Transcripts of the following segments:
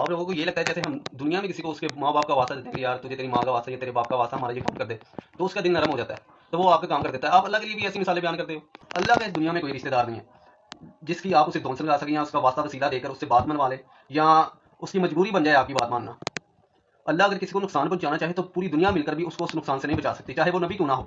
آپ لوگوں کو یہ لگتا ہے جیسے ہم دنیا میں کسی کو اس کے ماں باپ کا واسطہ دیتے ہیں کہ یار تجھے تیری ماں کا واسطہ یا تیرے باپ کا واسطہ ہمارا یہ کام کر دے، تو اس کا دل نرم ہو جاتا ہے، تو وہ آپ کا کام کر دیتا ہے۔ آپ اللہ کے لیے بھی ایسی مثالیں بیان کرتے ہو۔ اللہ کا اس دنیا میں کوئی رشتہ دار نہیں ہے جس کی آپ اسے دھونس لگا سکیں یا اس کا واسطہ وسیلہ دے کر اس سے بات منوا لے یا اس کی مجبوری بن جائے آپ کی بات ماننا۔ اللہ اگر کسی کو نقصان پہنچانا چاہے تو پوری دنیا مل کر بھی اس کو اس نقصان سے نہیں بچا سکتی، چاہے وہ نبی کیوں نہ ہو۔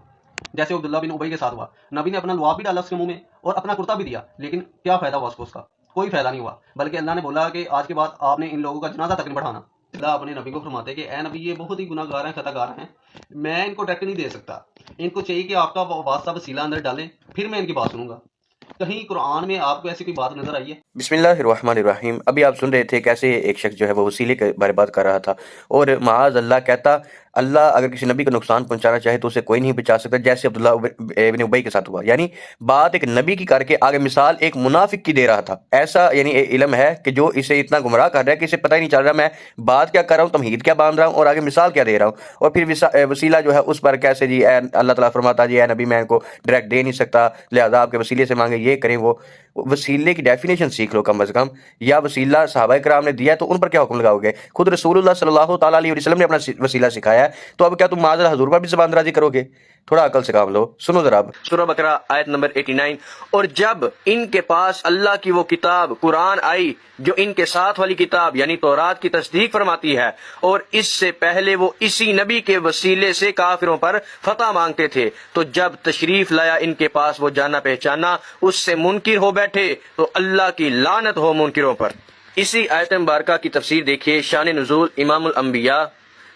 جیسے عبداللہ بن ابی کے ساتھ ہوا، نبی نے اپنا لعاب بھی ڈالا اس کے منہ میں اور اپنا کرتا بھی دیا، لیکن کیا فائدہ ہوا اس کو؟ اس کا کوئی فائدہ نہیں ہوا، بلکہ اللہ نے بولا کہ آج کے بعد آپ نے ان لوگوں کا جنازہ تک نہیں بڑھانا۔ اللہ اپنے نبی کو فرماتے کہ اے نبی یہ بہت ہی گناہ گار ہیں، خطا گار ہیں، میں ان کو ڈائریکٹ نہیں دے سکتا، ان کو چاہیے کہ آپ کا واسطہ وسیلہ اندر ڈالیں، پھر میں ان کی بات سنوں گا۔ کہیں قرآن میں آپ کو ایسی کوئی بات نظر آئی ہے؟ بسم اللہ الرحمن الرحیم۔ ابھی آپ سن رہے تھے کیسے ایک شخص جو ہے وہ وسیلے کے بارے بات کر رہا تھا، اور معاذ اللہ کہتا اللہ اگر کسی نبی کو نقصان پہنچانا چاہے تو اسے کوئی نہیں بچا سکتا، جیسے عبداللہ ابن ابی کے ساتھ ہوا۔ یعنی بات ایک نبی کی کر کے آگے مثال ایک منافق کی دے رہا تھا۔ ایسا یعنی علم ہے کہ جو اسے اتنا گمراہ کر رہا ہے کہ اسے پتہ ہی نہیں چل رہا میں بات کیا کر رہا ہوں، تمہید کیا باندھ رہا ہوں، اور آگے مثال کیا دے رہا ہوں، اور پھر وسیلہ جو ہے اس پر کیسے جی اللہ تعالیٰ فرماتا جی اے نبی میں ان کو ڈائریکٹ دے نہیں سکتا، لہذا آپ کے وسیلے سے مانگے، یہ کریں وہ۔ وسیلے کی ڈیفینیشن سیکھ لو کم از کم، یا وسیلہ صحابہ کرام نے دیا ہے تو ان پر کیا حکم لگاؤ گے؟ خود رسول اللہ صلی اللہ تعالیٰ علیہ وسلم نے اپنا وسیلہ سکھایا ہے، تو اب کیا تم معاذ اللہ حضور پر بھی زبان درازی کرو گے؟ تھوڑا عقل سے کام لو۔ سنو ذرا اب سورہ بقرہ آیت نمبر 89، اور جب ان کے پاس اللہ کی وہ کتاب قرآن آئی جو ان کے ساتھ والی کتاب یعنی تورات کی تصدیق فرماتی ہے، اور اس سے پہلے وہ اسی نبی کے وسیلے سے کافروں پر فتح مانگتے تھے، تو جب تشریف لایا ان کے پاس وہ جانا پہچانا اس سے منکر ہو بیٹھے، تو اللہ کی لعنت ہو منکروں پر۔ اسی آیت مبارکہ کی تفسیر دیکھیے، شان نزول امام الانبیاء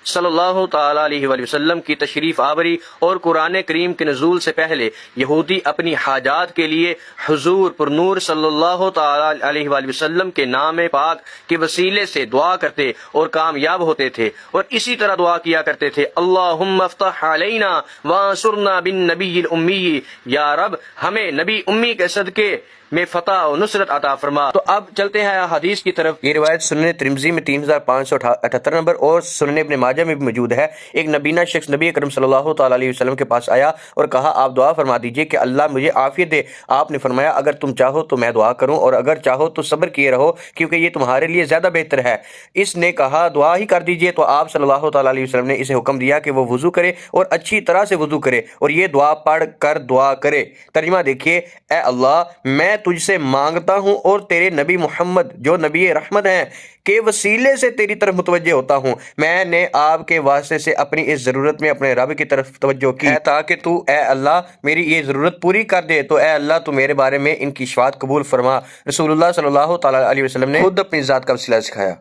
صلی اللہ تعالیٰ علیہ وآلہ وسلم کی تشریف آوری اور قرآن کریم کے نزول سے پہلے یہودی اپنی حاجات کے لیے حضور پر نور صلی اللہ تعالیٰ علیہ وآلہ وسلم کے نام پاک کے وسیلے سے دعا کرتے اور کامیاب ہوتے تھے، اور اسی طرح دعا کیا کرتے تھے اللہم افتح علینا وانصرنا بالنبی الامی، یا رب ہمیں نبی امی کے صدقے میں فتح و نصرت عطا فرما۔ تو اب چلتے ہیں حدیث کی طرف۔ یہ روایت سنن ترمذی میں 3578 نمبر اور سنن ابن ماجہ میں بھی موجود ہے۔ ایک نبینہ شخص نبی اکرم صلی اللہ تعالیٰ علیہ وسلم کے پاس آیا اور کہا آپ دعا فرما دیجئے کہ اللہ مجھے عافیت دے۔ آپ نے فرمایا اگر تم چاہو تو میں دعا کروں، اور اگر چاہو تو صبر کیے رہو کیونکہ یہ تمہارے لیے زیادہ بہتر ہے۔ اس نے کہا دعا ہی کر دیجئے، تو آپ صلی اللہ تعالیٰ علیہ وسلم نے اسے حکم دیا کہ وہ وضو کرے اور اچھی طرح سے وضو کرے اور یہ دعا پڑھ کر دعا کرے۔ ترجمہ دیکھیے، اے اللہ میں تجھ سے مانگتا ہوں اور تیرے نبی محمد جو نبی رحمت ہیں کے وسیلے سے تیری طرف متوجہ ہوتا ہوں۔ میں نے آپ کے واسطے سے اپنی اس ضرورت میں اپنے رب کی طرف توجہ کی تاکہ تو اے اللہ میری یہ ضرورت پوری کر دے، تو اے اللہ تو میرے بارے میں ان کی شفاعت قبول فرما۔ رسول اللہ صلی اللہ تعالیٰ علیہ وسلم نے خود اپنی ذات کا وسیلہ سکھایا۔